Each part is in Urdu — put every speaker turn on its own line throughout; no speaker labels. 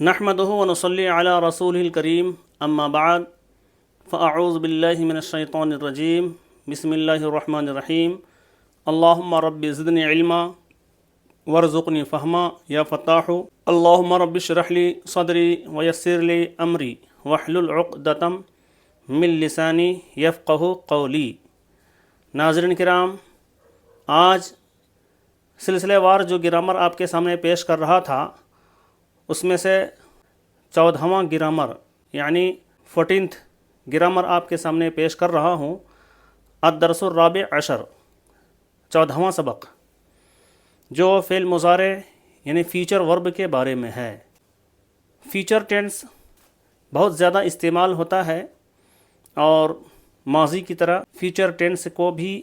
نحمده ونصلي على رسوله الكريم اما بعد فاعوذ بالله من الشيطان الرجيم بسم الله الرحمن الرحيم اللهم رب زدني علما وارزقني فهما يا فتاح اللهم رب اشرح لي صدري ويسر لي امري واحلل عقدة من لساني يفقه قولي۔ ناظرین کرام، آج سلسلے وار جو گرامر آپ کے سامنے پیش کر رہا تھا اس میں سے 14واں گرامر یعنی 14th گرامر آپ کے سامنے پیش کر رہا ہوں۔ الدرس الرابع عشر، 14واں سبق، جو فعل مضارع یعنی فیوچر ورب کے بارے میں ہے۔ فیوچر ٹینس بہت زیادہ استعمال ہوتا ہے اور ماضی کی طرح فیوچر ٹینس کو بھی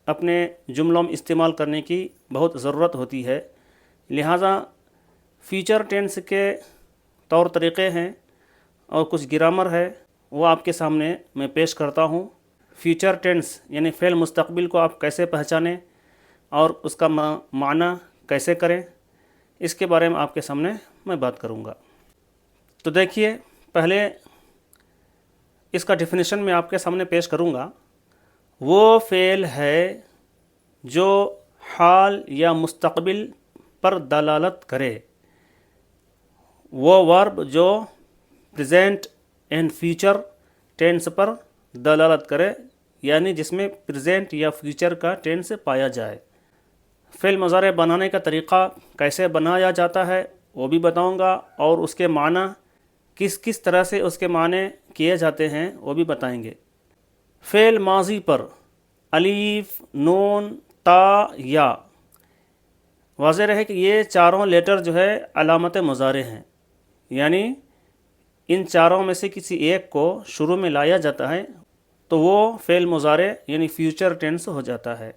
اپنے جملوں میں استعمال کرنے کی بہت ضرورت ہوتی ہے، لہٰذا فیوچر ٹینس کے طور طریقے ہیں اور کچھ گرامر ہے وہ آپ کے سامنے میں پیش کرتا ہوں۔ فیوچر ٹینس یعنی فعل مستقبل کو آپ کیسے پہچانیں اور اس کا معنی کیسے کریں، اس کے بارے میں آپ کے سامنے میں بات کروں گا۔ تو دیکھیے، پہلے اس کا ڈیفینیشن میں آپ کے سامنے پیش کروں گا۔ وہ فعل ہے جو حال یا مستقبل پر دلالت کرے، وہ ورب جو پریزنٹ اینڈ فیوچر ٹینس پر دلالت کرے، یعنی جس میں پریزنٹ یا فیوچر کا ٹینس پایا جائے۔ فعل مضارع بنانے کا طریقہ کیسے بنایا جاتا ہے وہ بھی بتاؤں گا، اور اس کے معنی کس طرح سے اس کے معنی کیے جاتے ہیں وہ بھی بتائیں گے۔ فعل ماضی پر الف، نون، تا، یا، واضح رہے کہ یہ چاروں لیٹر جو ہے علامت مضارع ہیں، یعنی ان چاروں میں سے کسی ایک کو شروع میں لایا جاتا ہے تو وہ فعل مضارع یعنی فیوچر ٹینس ہو جاتا ہے۔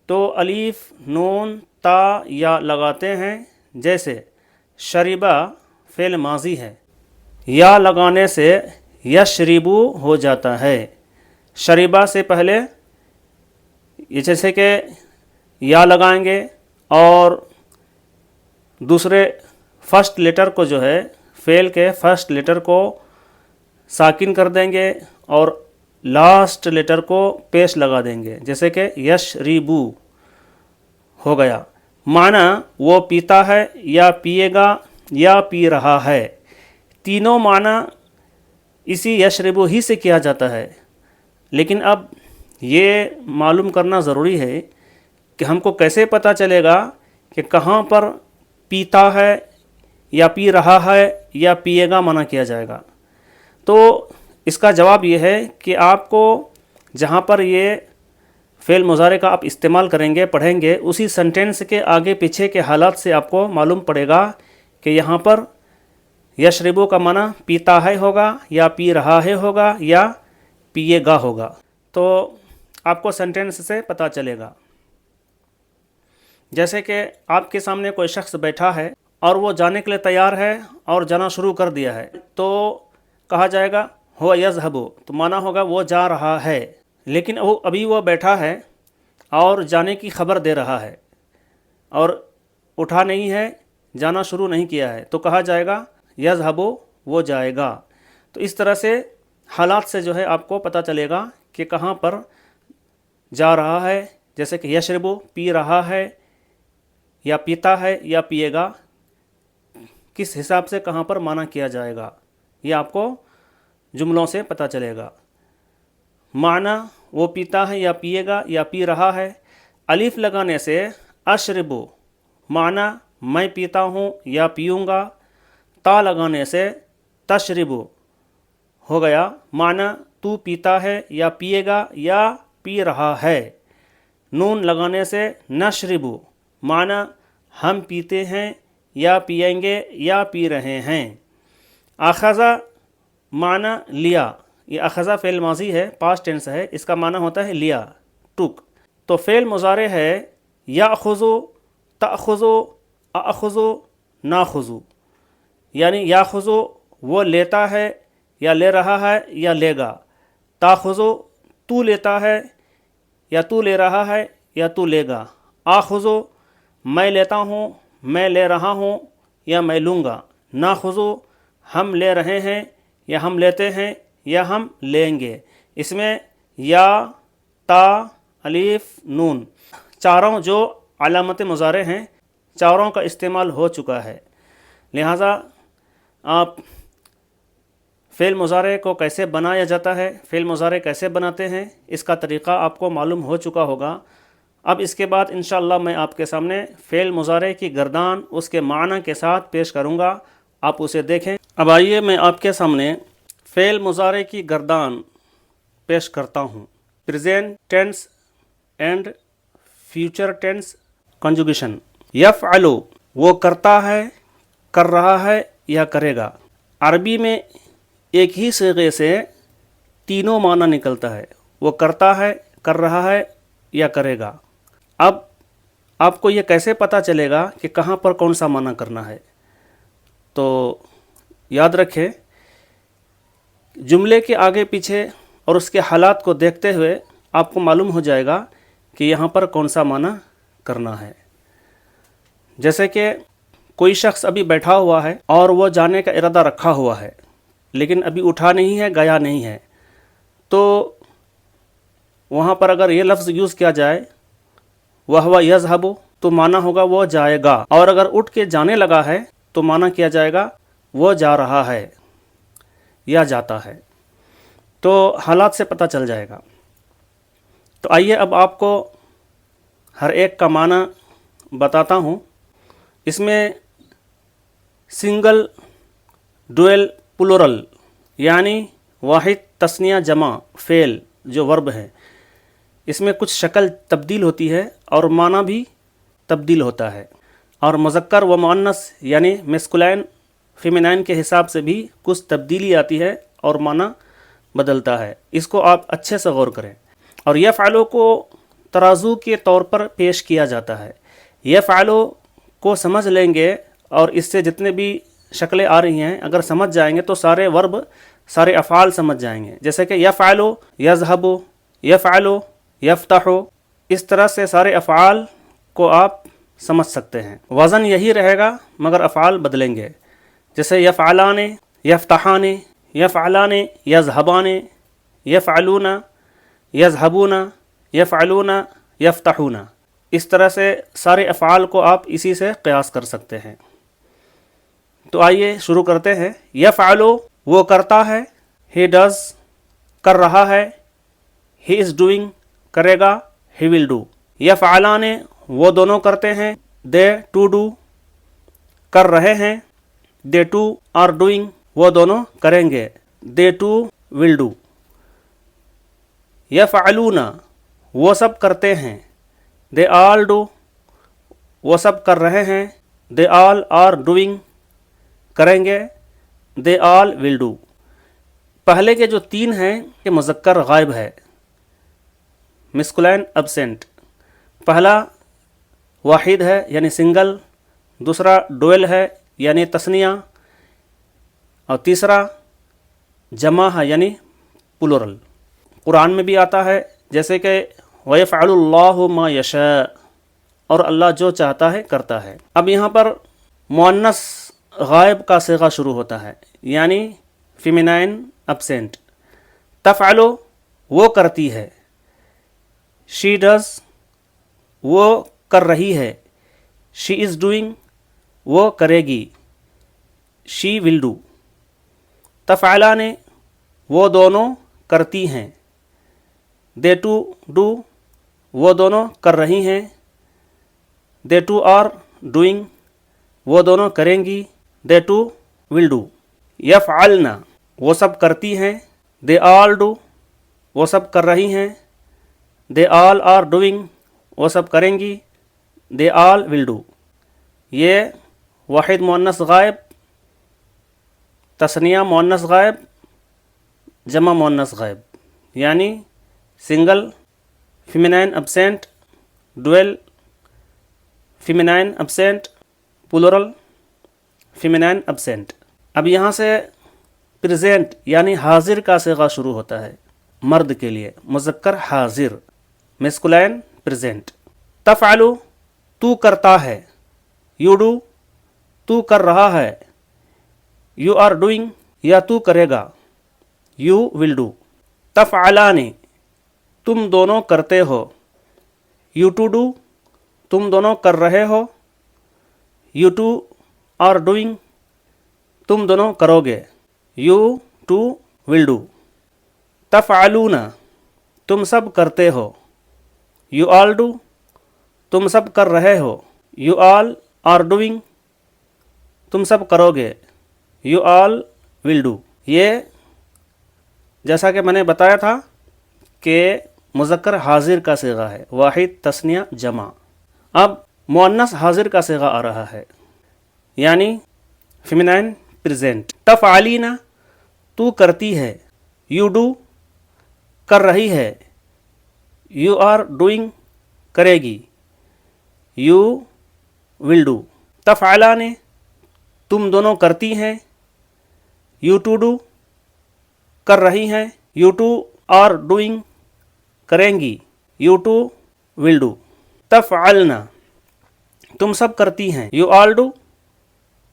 تو الف، نون، تا، یا لگاتے ہیں، جیسے شربا فعل ماضی ہے، یا لگانے سے یشربو ہو جاتا ہے۔ شربا سے پہلے یہ جیسے کہ یا لگائیں گے اور دوسرے فرسٹ لیٹر کو جو ہے فعل کے فرسٹ لیٹر کو ساکن کر دیں گے اور لاسٹ لیٹر کو پیش لگا دیں گے، جیسے کہ یشربو ہو گیا۔ معنی وہ پیتا ہے یا پیے گا یا پی رہا ہے، تینوں معنی اسی یشربو ہی سے کیا جاتا ہے۔ لیکن اب یہ معلوم کرنا ضروری ہے کہ ہم کو کیسے پتہ چلے گا کہ کہاں پر پیتا ہے یا پی رہا ہے یا پیے گا منع کیا جائے گا۔ تو اس کا جواب یہ ہے کہ آپ کو جہاں پر یہ فعل مضارع کا آپ استعمال کریں گے، پڑھیں گے، اسی سنٹینس کے آگے پیچھے کے حالات سے آپ کو معلوم پڑے گا کہ یہاں پر یشربو کا معنی پیتا ہے ہوگا یا پی رہا ہے ہوگا یا پیے گا ہوگا۔ تو آپ کو سنٹینس سے پتہ چلے گا۔ جیسے کہ آپ کے سامنے کوئی شخص بیٹھا ہے اور وہ جانے کے لیے تیار ہے اور جانا شروع کر دیا ہے، تو کہا جائے گا ہو یذہبو، تو معنی ہوگا وہ جا رہا ہے، لیکن ابھی وہ بیٹھا ہے اور جانے کی خبر دے رہا ہے اور اٹھا نہیں ہے، جانا شروع نہیں کیا ہے، تو کہا جائے گا یذہبو، وہ جائے گا۔ تو اس طرح سے حالات سے جو ہے آپ کو پتہ چلے گا کہ کہاں پر جا رہا ہے، جیسے کہ یشربو پی رہا ہے یا پیتا ہے یا پیے گا، کس حساب سے کہاں پر معنی کیا جائے گا، یہ آپ کو جملوں سے پتہ چلے گا۔ معنی وہ پیتا ہے یا پیے گا یا پی رہا ہے، الف لگانے سے اشربو معنی میں پیتا ہوں یا پیوں گا، تا لگانے سے تشربو ہو گیا، معنی تو پیتا ہے یا پیے گا یا پی رہا ہے۔ نون لگانے سے نشربو معنی ہم پیتے ہیں یا پیئیں گے یا پی رہے ہیں۔ اخذا معنی لیا، یہ اخذا فعل ماضی ہے، پاسٹ ٹینس ہے، اس کا معنی ہوتا ہے لیا، ٹوک۔ تو فعل مضارع ہے یاخذو، تاخذو، اخذو، ناخذو، یعنی یاخذو وہ لیتا ہے یا لے رہا ہے یا لے گا، تاخذو تو لیتا ہے یا تو لے رہا ہے یا تو لے گا، آخذو میں لیتا ہوں، میں لے رہا ہوں یا میں لوں گا، ناخذو ہم لے رہے ہیں یا ہم لیتے ہیں یا ہم لیں گے. اس میں یا، تا، الف، نون چاروں جو علامت مضارع ہیں چاروں کا استعمال ہو چکا ہے. لہٰذا آپ فعل مضارع کو کیسے بنایا جاتا ہے، فعل مضارع کیسے بناتے ہیں، اس کا طریقہ آپ کو معلوم ہو چکا ہوگا. اب اس کے بعد انشاءاللہ میں آپ کے سامنے فعل مضارع کی گردان اس کے معنی کے ساتھ پیش کروں گا، آپ اسے دیکھیں. اب آئیے میں آپ کے سامنے فعل مضارع کی گردان پیش کرتا ہوں. Present tense and future tense conjugation. یفعل وہ کرتا ہے، کر رہا ہے یا کرے گا. عربی میں ایک ہی صیغے سے تینوں معنی نکلتا ہے. وہ کرتا ہے، کر رہا ہے یا کرے گا. اب آپ کو یہ کیسے پتہ چلے گا کہ کہاں پر کون سا معنی کرنا ہے؟ تو یاد رکھیں، جملے کے آگے پیچھے اور اس کے حالات کو دیکھتے ہوئے آپ کو معلوم ہو جائے گا کہ یہاں پر کون سا معنی کرنا ہے. جیسے کہ کوئی شخص ابھی بیٹھا ہوا ہے اور وہ جانے کا ارادہ رکھا ہوا ہے لیکن ابھی اٹھا نہیں ہے، گیا نہیں ہے، تو وہاں پر اگر یہ لفظ یوز کیا جائے وَهُوَ يَذْهَبُ تو معنی ہوگا وہ جائے گا، اور اگر اٹھ کے جانے لگا ہے تو معنی کیا جائے گا وہ جا رہا ہے یا جاتا ہے. تو حالات سے پتہ چل جائے گا. تو آئیے اب آپ کو ہر ایک کا معنی بتاتا ہوں. اس میں سنگل، ڈویل، پلورل یعنی واحد، تثنیہ، جمع فعل جو ورب ہے، اس میں کچھ شکل تبدیل ہوتی ہے اور معنی بھی تبدیل ہوتا ہے. اور مذکر و مؤنث یعنی میسکولائن، فیمینائن کے حساب سے بھی کچھ تبدیلی آتی ہے اور معنی بدلتا ہے. اس کو آپ اچھے سے غور کریں. اور یفعلو کو ترازو کے طور پر پیش کیا جاتا ہے. یفعلو کو سمجھ لیں گے اور اس سے جتنے بھی شکلیں آ رہی ہیں اگر سمجھ جائیں گے تو سارے ورب، سارے افعال سمجھ جائیں گے. جیسے کہ یفعلو، یذهب، یفعلو، یفتحو، اس طرح سے سارے افعال کو آپ سمجھ سکتے ہیں. وزن یہی رہے گا مگر افعال بدلیں گے. جیسے یفعلان، یفتحان، یفعلان، یذهبان، یفعلون، یذهبون، یفعلون، یفتحون. اس طرح سے سارے افعال کو آپ اسی سے قیاس کر سکتے ہیں. تو آئیے شروع کرتے ہیں. یفعلو وہ کرتا ہے، he does کر رہا ہے، he is doing کرے گا، he will do. یفعلان وہ دونوں کرتے ہیں، they to do کر رہے ہیں، they two are doing وہ دونوں کریں گے، they two will do. یفعلون وہ سب کرتے ہیں، they all do وہ سب کر رہے ہیں، they all are doing کریں گے، they all will do. پہلے کے جو تین ہیں کہ مذکر غائب ہے، مسکولائن ابسینٹ. پہلا واحد ہے یعنی سنگل، دوسرا ڈویل ہے یعنی تثنیہ، اور تیسرا جمع ہے یعنی پلورل. قرآن میں بھی آتا ہے جیسے کہ وَيَفْعَلُ اللَّهُ مَا يَشَاءُ اور اللہ جو چاہتا ہے کرتا ہے. اب یہاں پر مؤنث غائب کا صیغہ شروع ہوتا ہے یعنی فیمینائن ابسینٹ. تفعلو وہ کرتی ہے، شی ڈز وہ کر رہی ہے، شی از ڈوئنگ وہ کرے گی، شی ول ڈو. تفعلان وہ دونوں کرتی ہیں، دے ٹو ڈو وہ دونوں کر رہی ہیں، دے ٹو آر ڈوئنگ وہ دونوں کریں گی، دے ٹو ول ڈو. یفعلن وہ سب کرتی ہیں، دے آل ڈو وہ سب کر رہی ہیں، دے آل آر ڈوئنگ وہ سب کریں گی، دے آل ول ڈو. یہ واحد مؤنث غائب، تثنیہ مؤنث غائب، جمع مؤنث غائب یعنی single feminine absent, dual feminine absent, plural feminine absent. اب یہاں سے پریزنٹ یعنی حاضر کا صیغہ شروع ہوتا ہے مرد کے لیے، مذکر حاضر، میسکولائن پریزنٹ. تفعلو تو کرتا ہے، یو ڈو تو کر رہا ہے، یو آر ڈوئنگ یا تو کرے گا، یو ول ڈو. تفعلان تم دونوں کرتے ہو، یو ٹو ڈو تم دونوں کر رہے ہو، یو ٹو آر ڈوئنگ تم دونوں کرو گے، یو ٹو ول ڈو. تفعلون تم سب کرتے ہو، یو آل ڈو تم سب کر رہے ہو، یو آل آر ڈوئنگ تم سب کرو گے، یو آل ول ڈو. یہ جیسا کہ میں نے بتایا تھا کہ مذکر حاضر کا صیغہ ہے، واحد تثنیہ جمع. اب مؤنث حاضر کا صیغہ آ رہا ہے، یعنی فیمینائن پریزنٹ. تفعلینا تو کرتی ہے، یو ڈو کر رہی ہے، یو آر ڈوئنگ کرے گی، یو ول ڈو. تفعلان تم دونوں کرتی ہیں، یو ٹو ڈو کر رہی ہیں، یو ٹو آر ڈوئنگ کریں گی، یو ٹو ول ڈو. تفعلنا تم سب کرتی ہیں، یو آل ڈو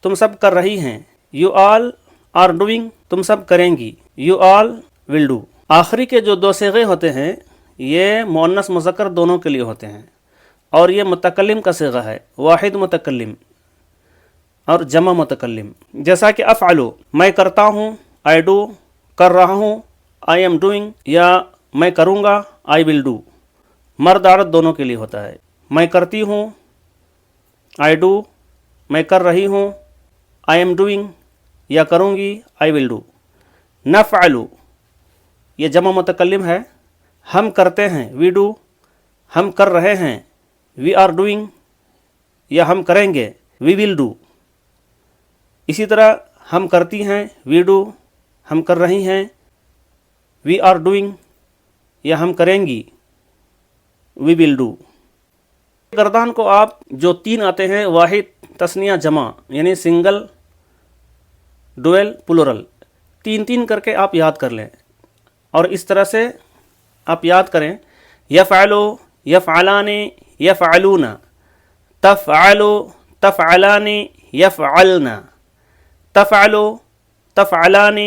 تم سب کر رہی ہیں، یو آل آر ڈوئنگ تم سب کریں گی، یو آل ول ڈو. آخری کے جو دو صیغے ہوتے ہیں یہ مؤنث مذکر دونوں کے لیے ہوتے ہیں، اور یہ متکلم کا صیغہ ہے، واحد متکلم اور جمع متکلم. جیسا کہ افعلو میں کرتا ہوں، آئی ڈو کر رہا ہوں، آئی ایم ڈوئنگ، یا میں کروں گا، آئی ول ڈو. مرد عورت دونوں کے لیے ہوتا ہے. میں کرتی ہوں، آئی ڈو میں کر رہی ہوں، آئی ایم ڈوئنگ یا کروں گی، آئی ول ڈو. نفعلو یہ جمع متکلم ہے، ہم کرتے ہیں، وی ڈو ہم کر رہے ہیں، وی آر ڈوئنگ یا ہم کریں گے، وی ول ڈو. اسی طرح ہم کرتی ہیں، وی ڈو ہم کر رہی ہیں، وی آر ڈوئنگ یا ہم کریں گی، وی ول ڈو. گردان کو آپ جو تین آتے ہیں، واحد تثنیہ جمع یعنی سنگل ڈویل پلورل، تین تین کر کے آپ یاد کر لیں، اور اس طرح سے آپ یاد کریں. یفعلو یفعلان یفعلون، تفعلو تفعلان یفعلن، تفعلو تفعلان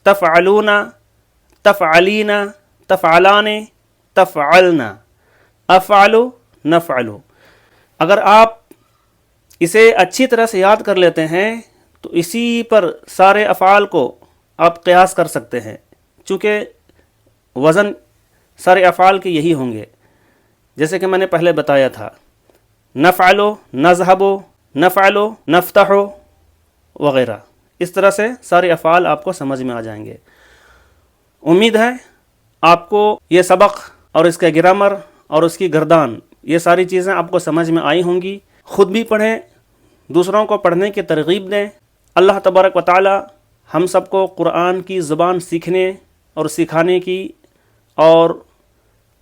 تفعلون، تفعلین تفعلان تفعلن، افعلو نفعلو. اگر آپ اسے اچھی طرح سے یاد کر لیتے ہیں تو اسی پر سارے افعال کو آپ قیاس کر سکتے ہیں، چونکہ وزن سارے افعال کے یہی ہوں گے، جیسے کہ میں نے پہلے بتایا تھا. نفعلو نذهبو نفعلو نفتحو وغیرہ. اس طرح سے سارے افعال آپ کو سمجھ میں آ جائیں گے. امید ہے آپ کو یہ سبق اور اس کا گرامر اور اس کی گردان یہ ساری چیزیں آپ کو سمجھ میں آئی ہوں گی. خود بھی پڑھیں، دوسروں کو پڑھنے کی ترغیب دیں. اللہ تبارک و تعالی ہم سب کو قرآن کی زبان سیکھنے اور سکھانے کی، اور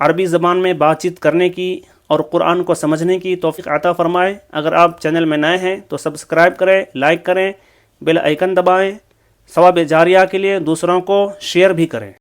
عربی زبان میں بات چیت کرنے کی، اور قرآن کو سمجھنے کی توفیق عطا فرمائے. اگر آپ چینل میں نئے ہیں تو سبسکرائب کریں، لائک کریں، بیل آئیکن دبائیں. ثواب جاریہ کے لیے دوسروں کو شیئر بھی کریں.